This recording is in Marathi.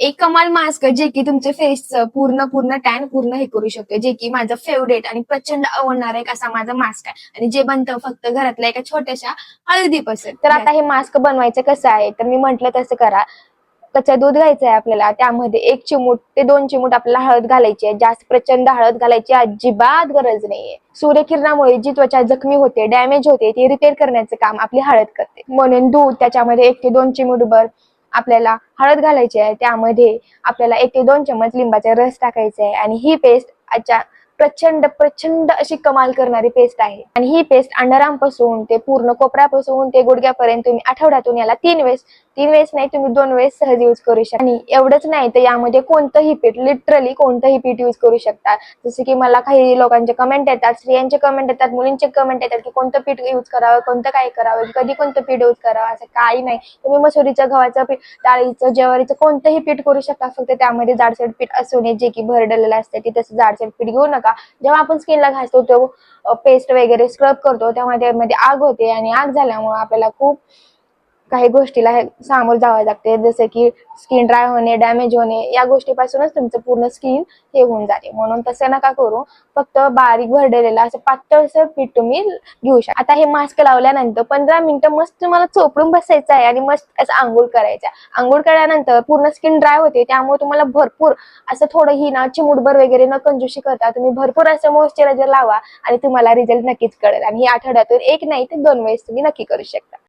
एक कमाल मास्क जे की तुमचे फेसचं पूर्ण पूर्ण टॅन पूर्ण हे करू शकतो, जे की माझं फेवरेट आणि प्रचंड आवडणारा एक असा माझा मास्क आहे आणि जे बनतं फक्त घरातल्या एका छोट्याशा हळदीपासून. तर आता हे मास्क बनवायचं कसं आहे, तर मी म्हंटल तसं करा. कच्चं दूध घ्यायचं आहे आपल्याला, त्यामध्ये 1 चिमूट ते 2 चिमूट आपल्याला हळद घालायची आहे. जास्त प्रचंड हळद घालायची अजिबात गरज नाहीये. सूर्यकिरणामुळे जी त्वचा जखमी होते, डॅमेज होते, ती रिपेअर करण्याचं काम आपली हळद करते. म्हणून दूध, त्याच्यामध्ये 1 ते 2 चिमूट भर आपल्याला हळद घालायची आहे. त्यामध्ये आपल्याला 1 ते 2 चमच लिंबाचा रस टाकायचा आहे आणि ही पेस्ट प्रचंड प्रचंड अशी कमाल करणारी पेस्ट आहे. आणि ही पेस्ट अंडरआर्म पासून ते पूर्ण कोपऱ्यापासून ते गुडघ्यापर्यंत तुम्ही आठवड्यातून याला 3 वेळेस नाही, तुम्ही 2 वेळेस सहज यूज करू शकता. आणि एवढंच नाही तर यामध्ये कोणतंही पीठ, लिटरली कोणतंही पीठ यूज करू शकता. जसे की मला काही लोकांचे कमेंट येतात, स्त्रियांचे कमेंट येतात, मुलींचे कमेंट येतात की कोणतं पीठ यूज करावं, कोणतं काय करावं, कधी कोणतं पीठ यूज करावं. असं काही नाही. तुम्ही मसुरीचं, गव्हाचं पीठ, डाळीचं, ज्वारीचं कोणतंही पीठ करू शकता. फक्त त्यामध्ये जाडसर पीठ असू नये, जे की भरडलेलं असते. ती तसं जाडसर पीठ घेऊ नका. जेव्हा आपण स्किनला घासतो तो पेस्ट वगैरे स्क्रब करतो तेव्हा त्यामध्ये आग होते आणि आग झाल्यामुळे आपल्याला खूप काही गोष्टीला सामोरं जावं लागते, जसं की स्किन ड्राय होणे, डॅमेज होणे, या गोष्टीपासूनच तुमचं पूर्ण स्किन हे होऊन जाते. म्हणून तसं नका करू. फक्त बारीक भरडलेलं असं पातळसर पीठ तुम्ही घेऊ शकता. आता हे मास्क लावल्यानंतर 15 मिनिटं मस्त तुम्हाला चोपडून बसायचं आहे आणि मस्त असं आंघोळ करायचं आहे. आंघोळ केल्यानंतर पूर्ण स्किन ड्राय होते, त्यामुळे तुम्हाला भरपूर असं थोडंही ना चिमूटभर वगैरे न कंजूशी करता तुम्ही भरपूर असं मॉइश्चरायझर लावा आणि तुम्हाला रिझल्ट नक्कीच कळेल. आणि ही आठवड्यातून 1 नाही तर 2 वेळेस तुम्ही नक्की करू शकता.